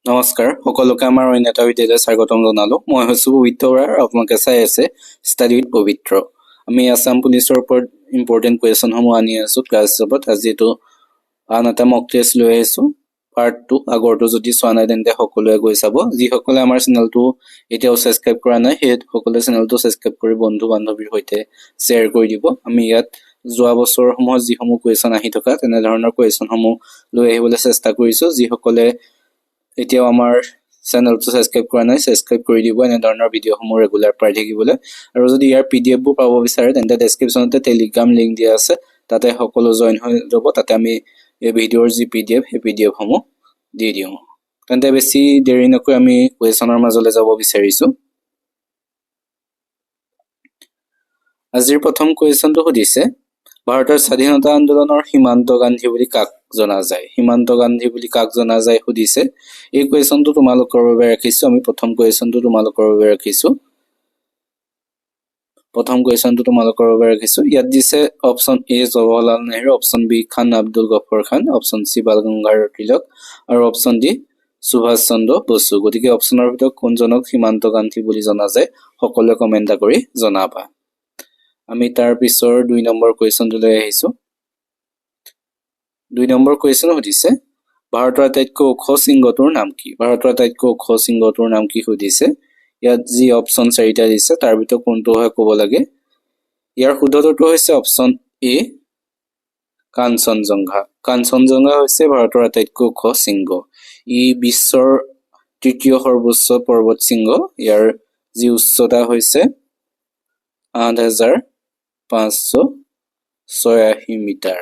নমস্কাৰ সকলোকে আমাৰ অন্য এটা ভিডিঅ'লৈ স্বাগতম জনালোঁ। মই হৈছোঁ পবিত্ৰ বৰা আৰু আপোনালোকে চাই আছে ষ্টাডি উইথ পবিত্ৰ। আমি আছাম পুলিচৰ ওপৰত ইম্পৰ্টেণ্ট কুৱেশ্যনসমূহ আনি আছোঁ ক্লাছ হিচাপত। আজি এইটো আন এটা মক টেষ্ট লৈ আহিছোঁ পাৰ্ট 2। আগৰটো যদি চোৱা নাই তেন্তে সকলোৱে গৈ চাব। যিসকলে আমাৰ চেনেলটো এতিয়াও ছাবস্ক্ৰাইব কৰা নাই সেই সকলোৱে চেনেলটো ছাবস্ক্ৰাইব কৰি বন্ধু বান্ধৱীৰ সৈতে শ্বেয়াৰ কৰি দিব। আমি ইয়াত যোৱা বছৰসমূহত যিসমূহ কুৱেশ্যন আহি থকা তেনেধৰণৰ কুৱেশ্যনসমূহ লৈ আহিবলৈ চেষ্টা কৰিছোঁ। যিসকলে এতিয়াও আমাৰ চেনেলটো ছাবস্ক্ৰাইব কৰা নাই ছাবস্ক্ৰাইব কৰি দিব এনেধৰণৰ ভিডিঅ'সমূহ ৰেগুলাৰ পাই থাকিবলৈ। আৰু যদি ইয়াৰ PDF বোৰ পাব বিচাৰে তেন্তে ডেছক্ৰিপশ্যনতে টেলিগ্ৰাম লিংক দিয়া আছে, তাতে সকলো জইন হৈ যাব। তাতে আমি এই ভিডিঅ'ৰ যি PDF সেই PDF সমূহ দি দিওঁ। তেন্তে বেছি দেৰি নকৈ আমি কুৱেশ্যনৰ মাজলৈ যাব বিচাৰিছোঁ। আজিৰ প্ৰথম কুৱেশ্যনটো সুধিছে, ভাৰতৰ স্বাধীনতা আন্দোলনৰ সীমান্ত গান্ধী বুলি কাক জনা যায়? সীমান্ত গান্ধী বুলি কাক জনা যায় সুধিছে। এই কুৱেশ্যনটো তোমালোকৰ বাবে ৰাখিছোঁ। আমি প্ৰথম কুৱেশ্যনটো তোমালোকৰ বাবে ৰাখিছোঁ। ইয়াত দিছে option A Jawaharlal Nehru, option B Khan Abdul Ghaffar Khan, option C Bal Gangadhar Tilak আৰু অপশ্যন D সুভাষ চন্দ্ৰ বসু। গতিকে অপশ্যনৰ ভিতৰত কোনজনক সীমান্ত গান্ধী বুলি জনা যায় সকলোৱে কমেণ্ট কৰি জনাবা। আমি তাৰ পিছৰ 2 নম্বৰ কুৱেশ্যনটোলৈ আহিছোঁ। 2 নম্বৰ কুৱেশ্যন সুধিছে, ভাৰতৰ আটাইতকৈ ওখ শৃংগটোৰ নাম কি? ভাৰতৰ আটাইতকৈ ওখ শৃংগটোৰ নাম কি সুধিছে। ইয়াত যি অপশ্যন 4টা দিছে তাৰ ভিতৰত কোনটো হয় ক'ব লাগে। ইয়াৰ শুদ্ধ উত্তৰটো হৈছে অপশ্যন A কাঞ্চনজংঘা। কাঞ্চনজংঘা হৈছে ভাৰতৰ আটাইতকৈ ওখ শৃংগ। ই বিশ্বৰ 3য় সৰ্বোচ্চ পৰ্বত শৃংগ। ইয়াৰ যি উচ্চতা হৈছে 8,586 মিটাৰ।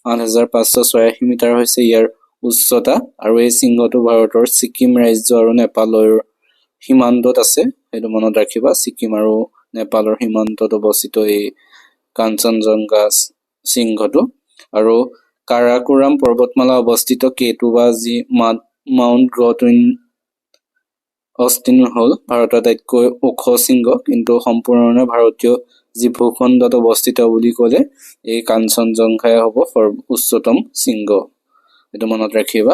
8,586 মিটাৰ হৈছে ইয়াৰ উচ্চতা। আৰু এই শৃংগটো ভাৰতৰ ছিকিম ৰাজ্য আৰু নেপালৰ সীমান্তত আছে, সেইটো মনত ৰাখিবা। ছিকিম আৰু নেপালৰ সীমান্তত অৱস্থিত এই কাঞ্চনজংঘা শৃংগটো। আৰু কাৰাকোৰাম পৰ্বতমালা অৱস্থিত K2 বা যি মাউণ্ট গ্ৰটইন অষ্টিন হ'ল ভাৰতৰ আটাইতকৈ ওখ শৃংগ, কিন্তু সম্পূৰ্ণৰূপে ভাৰতীয় যি ভূখণ্ডত অৱস্থিত বুলি ক'লে এই কাঞ্চনজংঘাই হ'ব উচ্চতম শৃংগ, এইটো মনত ৰাখিবা।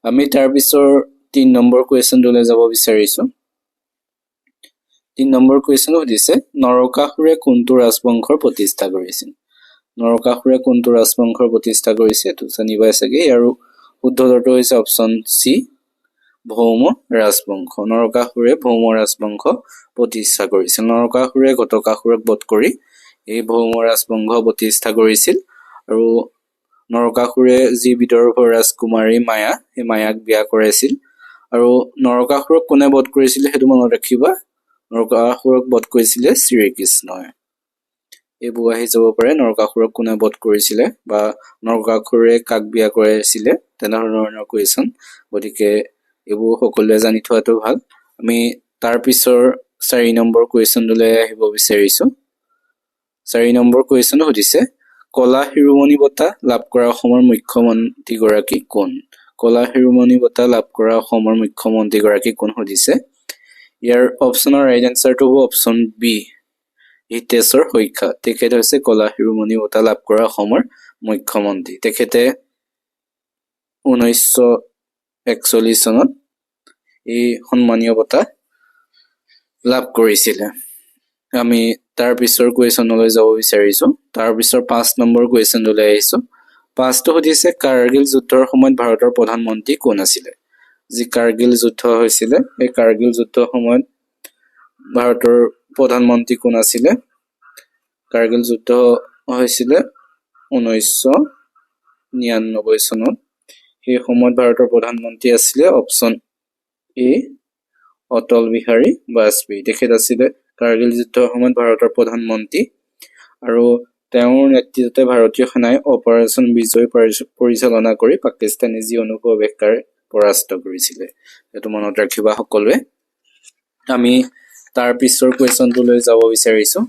আমি তাৰ পিছৰ 3 নম্বৰ কুৱেশ্যনটোলৈ যাব বিচাৰিছোঁ। 3 নম্বৰ কুৱেশ্যন সুধিছে, নৰকাসুৰে কোনটো ৰাজবংশৰ প্ৰতিষ্ঠা কৰিছিল? নৰকাসুৰে কোনটো ৰাজবংশৰ প্ৰতিষ্ঠা কৰিছে এইটো জানিবাই চাগে। আৰু শুদ্ধ উত্তৰটো হৈছে অপশ্যন C ভৌম ৰাজবংশ। নৰকাসুৰে ভৌম ৰাজবংশ প্ৰতিষ্ঠা কৰিছিল। নৰকাসুৰে ঘটকাসুৰক বধ কৰি এই ভৌম ৰাজবংশ প্ৰতিষ্ঠা কৰিছিল। আৰু নৰকাসুৰে যি বিদৰ্ভৰ ৰাজকুমাৰী মায়া, সেই মায়াক বিয়া কৰাইছিল। আৰু নৰকাসুৰক কোনে বধ কৰিছিলে সেইটো মনত ৰাখিবা। নৰকাসুৰক বধ কৰিছিলে শ্ৰীকৃষ্ণই। এইবোৰ আহি যাব পাৰে, নৰকাসুৰক কোনে বধ কৰিছিলে বা নৰকাসুৰে কাক বিয়া কৰাইছিলে, তেনেধৰণৰ কুৱেশ্যন। গতিকে এইবোৰ সকলোৱে জানি থোৱাটো ভাল। আমি তাৰ পিছৰ 4 নম্বৰ কুৱেশ্যনটোলৈ আহিব বিচাৰিছোঁ। 4 নম্বৰ কুৱেশ্যন সুধিছে, কলা শিৰোমণি বঁটা লাভ কৰা অসমৰ মুখ্যমন্ত্ৰীগৰাকী কোন? কলা শিৰোমণি বঁটা লাভ কৰা অসমৰ মুখ্যমন্ত্ৰীগৰাকী কোন সুধিছে। ইয়াৰ অপশ্যনৰ ৰাইট এনচাৰটো হ'ব অপশ্যন B হিতেশ্বৰ শইকীয়া। তেখেত হৈছে কলা শিৰোমণি বঁটা লাভ কৰা অসমৰ মুখ্যমন্ত্ৰী। তেখেতে 1941 চনত এই সন্মানীয় বঁটা লাভ কৰিছিলে। আমি তাৰ পিছৰ কুৱেশ্যনলৈ যাব বিচাৰিছোঁ। তাৰ পিছৰ 5 নম্বৰ কুৱেশ্যনলৈ আহিছোঁ। 5টো সুধিছে, কাৰ্গিল যুদ্ধৰ সময়ত ভাৰতৰ প্ৰধানমন্ত্ৰী কোন আছিলে? যি কাৰ্গিল যুদ্ধ হৈছিলে এই কাৰ্গিল যুদ্ধৰ সময়ত ভাৰতৰ প্ৰধানমন্ত্ৰী কোন আছিলে? কাৰ্গিল যুদ্ধ হৈছিলে 1999 চনত। সেই সময়ত ভাৰতৰ প্ৰধানমন্ত্ৰী আছিলে অপশ্যন A অটল বিহাৰী বাজপেয়ী। তেখেত আছিলে কাৰ্গিল যুদ্ধৰ সময়ত ভাৰতৰ প্ৰধানমন্ত্ৰী। আৰু তেওঁৰ নেতৃত্বতে ভাৰতীয় সেনাই অপাৰেশ্যন বিজয় পৰিচালনা কৰি পাকিস্তানী যি অনুপ্ৰৱেশকাৰী পৰাস্ত কৰিছিলে, সেইটো মনত ৰাখিবা সকলোৱে। আমি তাৰ পিছৰ কুৱেশ্যনটোলৈ যাব বিচাৰিছোঁ।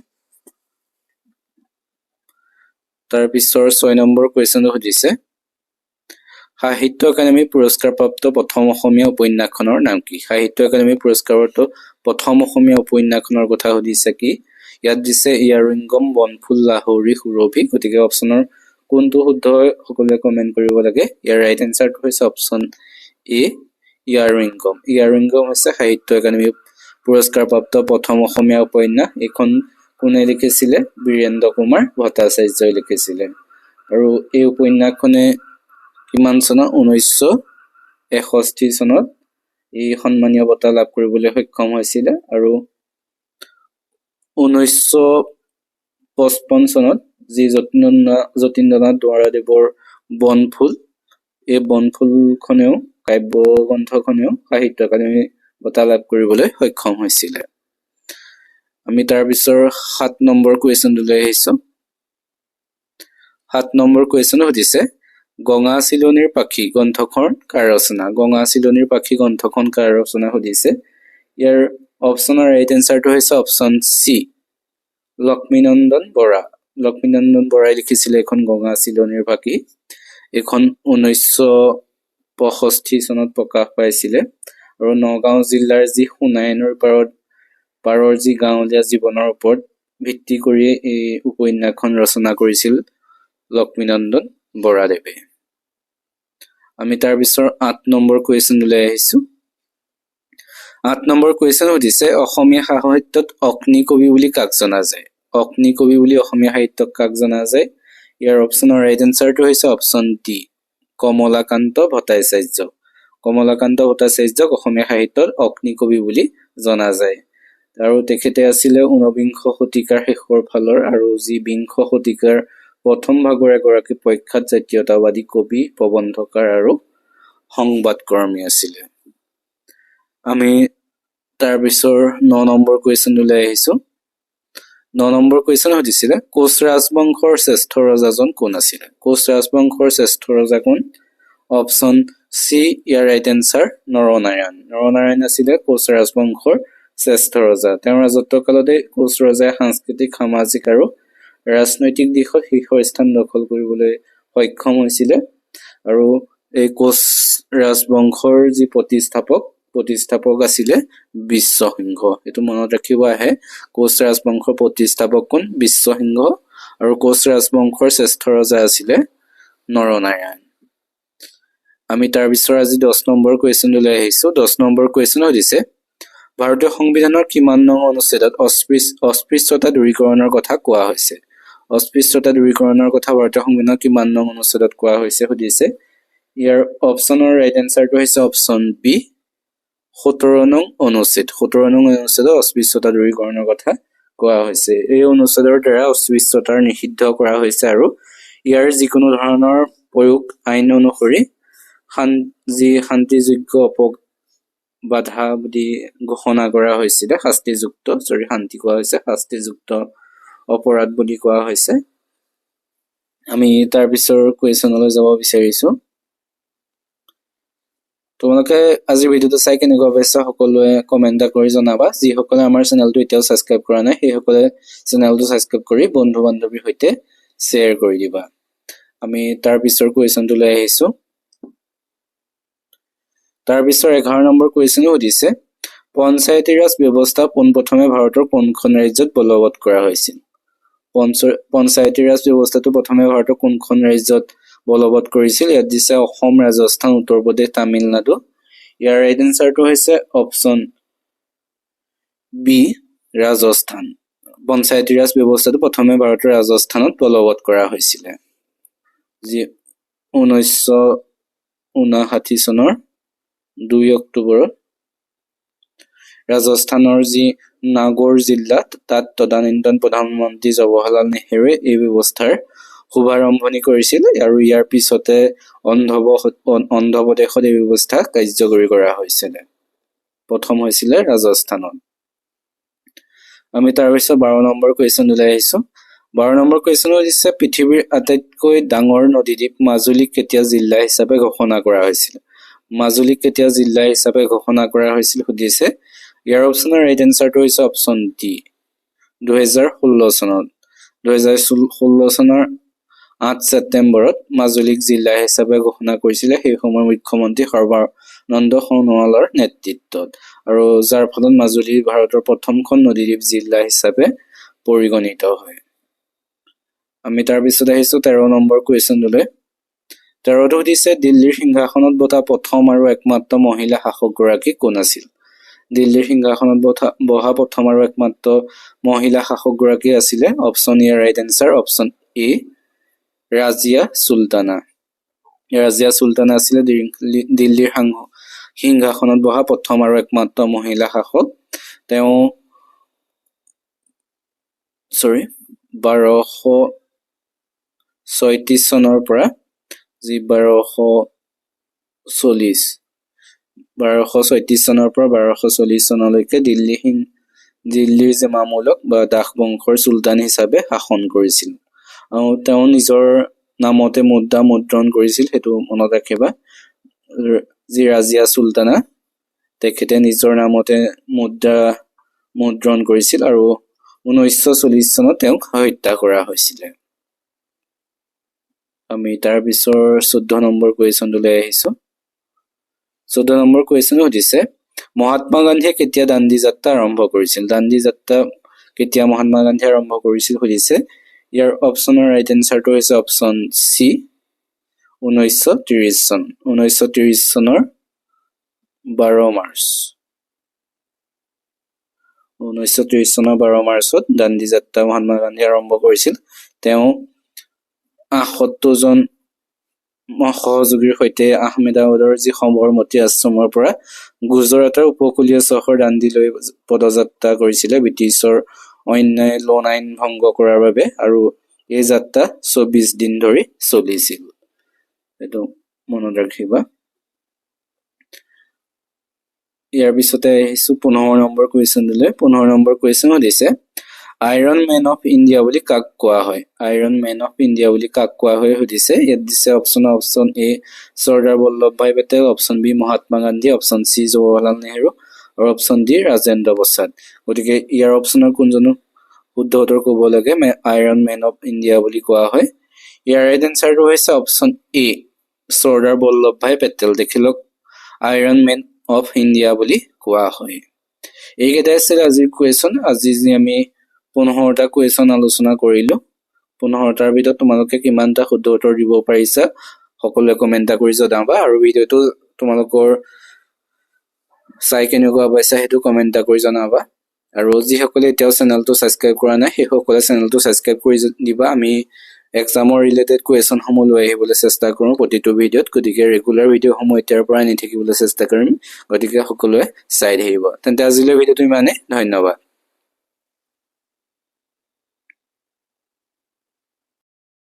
তাৰ পিছৰ 6 নম্বৰ কুৱেশ্যনটো সুধিছে, সাহিত্য একাডেমী পুৰস্কাৰপ্ৰাপ্ত প্ৰথম অসমীয়া উপন্যাসখনৰ নাম কি? সাহিত্য একাডেমী পুৰস্কাৰপ্ৰাপ্ত প্ৰথম অসমীয়া উপন্যাসখনৰ কথা সুধিছে কি? ইয়াত দিছে ইয়াৰুইংগম বনফুল লাহৰী সুৰভি। গতিকে অপশ্যনৰ কোনটো শুদ্ধ হয় সকলোৱে কমেণ্ট কৰিব লাগে। ইয়াৰ ৰাইট এনচাৰটো হৈছে অপশ্যন A ইয়াৰিংগম হৈছে সাহিত্য একাডেমী পুৰস্কাৰ প্ৰাপ্ত প্ৰথম অসমীয়া উপন্যাস। এইখন কোনে লিখিছিলে? বীৰেন্দ্ৰ কুমাৰ ভট্টাচাৰ্যই লিখিছিলে। আৰু এই উপন্যাসখনে কিমান চনত? 1961 চনত এই সন্মানীয় বঁটা লাভ কৰিবলৈ সক্ষম হৈছিলে। আৰু 1955 চনত যি যতীন্দ্ৰনাথ দুৱৰাদেৱৰ বনফুল, এই বনফুলখনেও কাব্য গ্ৰন্থখনেও সাহিত্য একাডেমী বঁটা লাভ কৰিবলৈ সক্ষম হৈছিলে। আমি তাৰ পিছৰ 7 নম্বৰ কুৱেশ্যনটোলৈ আহিছো। 7 নম্বৰ কুৱেশ্যন সুধিছে, গঙা চিলনীৰ পাখি গ্ৰন্থখন কাৰ ৰচনা? গঙা চিলনীৰ পাখি গ্ৰন্থখন কাৰ ৰচনা সুধিছে। ইয়াৰ অপশ্যনৰ ৰাইট এনচাৰটো হৈছে অপশ্যন চি, লক্ষ্মীনন্দন বৰা। লক্ষ্মীনন্দন বৰাই লিখিছিলে এখন গঙা চিলনীৰ পাখি। এইখন 1965 চনত প্ৰকাশ পাইছিলে। আৰু নগাঁও জিলাৰ যি সোণাই নৈৰ পাৰৰ যি গাঁৱলীয়া জীৱনৰ ওপৰত ভিত্তি কৰি এই উপন্যাসখন ৰচনা কৰিছিল লক্ষ্মীনন্দন বৰাদেৱে। আমি তাৰ পিছৰ 8 নম্বৰ কুৱেশ্যনলৈ আহিছো। 8 নম্বৰ কুৱেশ্যন সুধিছে, অসমীয়া সাহিত্যত অগ্নি কবি বুলি কাক জনা যায়? অগ্নি কবি বুলি অসমীয়া সাহিত্যক কাক জনা যায়? ইয়াৰ অপশ্যনৰ ৰাইট এনচাৰটো হৈছে অপশ্যন ডি, কমলাকান্ত ভট্টাচাৰ্য। কমলাকান্ত ভট্টাচাৰ্যক অসমীয়া সাহিত্যত অগ্নি কবি বুলি জনা যায়। আৰু তেখেতে আছিলে 19বিংশ শতিকাৰ শেষৰ ফালৰ আৰু যি বিংশ শতিকাৰ প্ৰথম ভাগৰ এগৰাকী প্ৰখ্যাত জাতীয়তাবাদী কবি, প্ৰবন্ধকাৰ আৰু সংবাদকৰ্মী আছিলে। আমি তাৰ পিছৰ 9 নম্বৰ কুৱেশ্যনলৈ আহিছো। 9 নম্বৰ কুৱেশ্যন সুধিছিলে, কোচ ৰাজবংশৰ শ্ৰেষ্ঠ ৰজাজন কোন আছিলে? কোচ ৰাজবংশৰ শ্ৰেষ্ঠ ৰজা কোন? অপশ্যন চি, ইয়াৰ ৰাইট এনচাৰ নৰনাৰায়ণ। নৰনাৰায়ণ আছিলে কোচ ৰাজবংশৰ শ্ৰেষ্ঠ ৰজা। তেওঁৰ ৰাজত্ব কালতে কোচ ৰজাই সাংস্কৃতিক, সামাজিক আৰু ৰাজনৈতিক দিশত শীৰ্ষস্থান দখল কৰিবলৈ সক্ষম হৈছিলে। আৰু এই কোচ ৰাজবংশৰ যি প্ৰতিষ্ঠাপক আছিলে বিশ্বসিংহ। এইটো মনত ৰাখিব আহে, কোচ ৰাজবংশৰ প্ৰতিষ্ঠাপক কোন? বিশ্বসিংহ। আৰু কোচ ৰাজবংশৰ শ্ৰেষ্ঠ ৰজা আছিলে নৰনাৰায়ণ। আমি তাৰ পিছৰ আজি 10 নম্বৰ কুৱেশ্যনলৈ আহিছো। 10 নম্বৰ কুৱেশ্যন সুধিছে, ভাৰতীয় সংবিধানৰ কিমান নং অনুচ্ছেদত অস্পৃশ্যতা দূৰীকৰণৰ কথা কোৱা হৈছে? অস্পৃশ্যতা দূৰীকৰণৰ কথা ভাৰতীয় সংবিধানৰ কিমান নং অনুচ্ছেদত কোৱা হৈছে সুধিছে। ইয়াৰ অপশ্যনৰ ৰাইট এনচাৰটো হৈছে অপশ্যন বি, 17 নং অনুচ্ছেদ। 17 নং অনুচ্ছেদত অস্পৃশ্যতা দূৰীকৰণৰ কথা কোৱা হৈছে। এই অনুচ্ছেদৰ দ্বাৰা অস্পৃশ্যতাৰ নিষিদ্ধ কৰা হৈছে আৰু ইয়াৰ যিকোনো ধৰণৰ প্ৰয়োগ আইন অনুসৰি যি শান্তিযোগ্য বাধা বুলি ঘোষণা কৰা হৈছিলে, শাস্তিযুক্ত অপৰাধ বুলি কোৱা হৈছে। আমি তাৰ পিছৰ কুৱেশ্যনলৈ যাব বিচাৰিছো। তোমালোকে আজিৰ ভিডিঅ'টো চাই কেনেকুৱা পাইছা সকলোৱে কমেণ্ট কৰি জনাবা। যিসকলে আমাৰ চেনেলটো এতিয়াও ছাবস্ক্ৰাইব কৰা নাই সেইসকলে চেনেলটো ছাবস্ক্ৰাইব কৰি বন্ধু বান্ধৱীৰ সৈতে শ্বেয়াৰ কৰি দিবা। আমি তাৰ পিছৰ কুৱেশ্যনটোলৈ আহিছো। তাৰ পিছৰ 11 নম্বৰ কুৱেশ্যন সুধিছে, পঞ্চায়তী ৰাজ ব্যৱস্থা পোনপ্ৰথমে ভাৰতৰ কোনখন ৰাজ্যত বলবৎ কৰা হৈছিল? পঞ্চায়তী ৰাজ ব্যৱস্থাটো প্ৰথমে ভাৰতৰ কোনখন ৰাজ্যত বলবৎ কৰিছিল? ইয়াত দিছে অসম, ৰাজস্থান, উত্তৰ প্ৰদেশ, তামিলনাডু। ইয়াৰ ৰাইট এনচাৰটো হৈছে অপশ্যন বি, ৰাজস্থান। পঞ্চায়তী ৰাজ ব্যৱস্থাটো প্ৰথমে ভাৰতৰ ৰাজস্থানত বলবৎ কৰা হৈছিলে, যি 1959 চনৰ 2 অক্টোবৰত ৰাজস্থানৰ যি নাগৌৰ জিলাত তাত তদানীন্তন প্ৰধানমন্ত্ৰী জৱাহৰলাল নেহৰুৱে এই ব্যৱস্থাৰ শুভাৰম্ভণি কৰিছিল। আৰু ইয়াৰ পিছতে অন্ধ্ৰপ্ৰদেশত এই ব্যৱস্থা কাৰ্যকৰী কৰা হৈছিলে। প্ৰথম হৈছিলে ৰাজস্থানত। আমি তাৰ পিছত 12 নম্বৰ কুৱেশ্যনলৈ আহিছো। 12 নম্বৰ কুৱেশ্যন হৈছে, পৃথিৱীৰ আটাইতকৈ ডাঙৰ নদীদ্বীপ মাজুলীক কেতিয়া জিলা হিচাপে ঘোষণা কৰা হৈছিল? মাজুলীক কেতিয়া জিলা হিচাপে ঘোষণা কৰা হৈছিল সুধিছে। ইয়াৰ অপশ্যনৰ ৰাইট এনচাৰটো হৈছে অপশ্যন ডি, 2016 চনত। 2016 চনৰ 8 ছেপ্টেম্বৰত মাজুলীক জিলা হিচাপে ঘোষণা কৰিছিলে সেই সময়ৰ মুখ্যমন্ত্ৰী সৰ্বানন্দ সোণোৱালৰ নেতৃত্বত, আৰু যাৰ ফলত মাজুলী ভাৰতৰ প্ৰথমখন নদীদ্বীপ জিলা হিচাপে পৰিগণিত হয়। আমি তাৰ পিছত আহিছো 13 নম্বৰ কুৱেশ্যনলৈ। 13টো সুধিছে দিল্লীৰ সিংহাসনত বহা প্ৰথম আৰু একমাত্ৰ মহিলা শাসকগৰাকী কোন আছিল? দিল্লীৰ সিংহাসনত বহা প্ৰথম আৰু একমাত্ৰ মহিলা শাসকগৰাকী আছিলে option A right answer option A Razia Sultana. Razia Sultana আছিলে দিল্লীৰ সিংহাসনত বহা প্ৰথম আৰু একমাত্ৰ মহিলা শাসক। তেওঁ 1236 চনৰ পৰা 1240 চনৰ পৰা 1240 চনলৈকে দিল্লীৰ যে মামলুক বা দাস বংশৰ চুলতান হিচাপে শাসন কৰিছিল। আৰু তেওঁ নিজৰ নামতে মুদ্ৰা মুদ্ৰণ কৰিছিল, সেইটো মনত ৰাখিবা। যি ৰাজিয়া চুলতানা তেখেতে নিজৰ নামতে মুদ্ৰা মুদ্ৰণ কৰিছিল আৰু 1940 চনত তেওঁক হত্যা কৰা হৈছিলে। আমি তাৰ পিছৰ 14 নম্বৰ কুৱেশ্যনটোলৈ আহিছো। 14 নম্বৰ কুৱেশ্যন সুধিছে মহাত্মা গান্ধীয়ে কেতিয়া দাণ্ডী যাত্ৰা আৰম্ভ কৰিছিল? দাণ্ডী যাত্ৰা কেতিয়া মহাত্মা গান্ধীয়ে আৰম্ভ কৰিছিল সুধিছে। ইয়াৰ অপশ্যনৰ ৰাইট এনসাৰটো হৈছে অপশ্যন চি 1930 চন। 1930 চনৰ 12 মাৰ্চ। 1930 চনৰ 12 মাৰ্চত দাণ্ডী যাত্ৰা মহাত্মা গান্ধীয়ে আৰম্ভ কৰিছিল। তেওঁ 78 জন সহযোগীৰ সৈতে আহমেদাবাদৰ যি সবৰমতী আশ্ৰমৰ পৰা গুজৰাটৰ উপকূলীয় চহৰ দাণ্ডিলৈ পদযাত্ৰা কৰিছিলে ব্ৰিটিছৰ অন্যায় লোন আইন ভংগ কৰাৰ বাবে, আৰু এই যাত্ৰা 24 দিন ধৰি চলিছিল। এইটো মনত ৰাখিবা। ইয়াৰ পিছতে আহিছো 15 নম্বৰ কুৱেশ্যনলৈ। 15 নম্বৰ কুৱেশ্যন সুধিছে আইৰন মেন অফ ইণ্ডিয়া বুলি কাক কোৱা হয়? আইৰন মেন অফ ইণ্ডিয়া বুলি কাক কোৱা হয় সুধিছে। ইয়াত দিছে option A Sardar Vallabh Bhai Patel, option B Mahatma Gandhi, option C Jawaharlal Nehru আৰু অপশ্যন ডি ৰাজেন্দ্ৰ প্ৰসাদ। গতিকে ইয়াৰ অপশ্যনৰ কোনজনো শুদ্ধ উত্তৰ ক'ব লাগে আইৰন মেন অফ ইণ্ডিয়া বুলি কোৱা হয়। ইয়াৰ ৰাইট এনসাৰটো হৈছে অপশ্যন এ চৰ্দাৰ বল্লভ ভাই পেটেল। দেখি লওক আইৰন মেন অফ ইণ্ডিয়া বুলি কোৱা হয়। এইকেইটাই আছিল আজিৰ কুৱেশ্যন। আজি যি আমি 15টা কুৱেশ্যন আলোচনা কৰিলো, 15টাৰ ভিতৰত তোমালোকে কিমানটা শুদ্ধ উত্তৰ দিব পাৰিছা সকলোৱে কমেণ্ট কৰি জনাবা, আৰু ভিডিঅ'টো তোমালোকৰ চাই কেনেকুৱা পাইছা সেইটো কমেণ্ট কৰি জনাবা। আৰু যিসকলে এতিয়াও চেনেলটো ছাবস্ক্ৰাইব কৰা নাই সেইসকলে চেনেলটো ছাবস্ক্ৰাইব কৰি দিবা। আমি এক্সামৰ ৰিলেটেড কুৱেশ্যনসমূহ লৈ আহিবলৈ চেষ্টা কৰোঁ প্ৰতিটো ভিডিঅ'ত, গতিকে ৰেগুলাৰ ভিডিঅ'সমূহ এতিয়াৰ পৰা আনি থাকিবলৈ চেষ্টা কৰিম। গতিকে সকলোৱে চাই থাকিব। তেন্তে আজিলৈ ভিডিঅ'টো ইমানেই, ধন্যবাদ।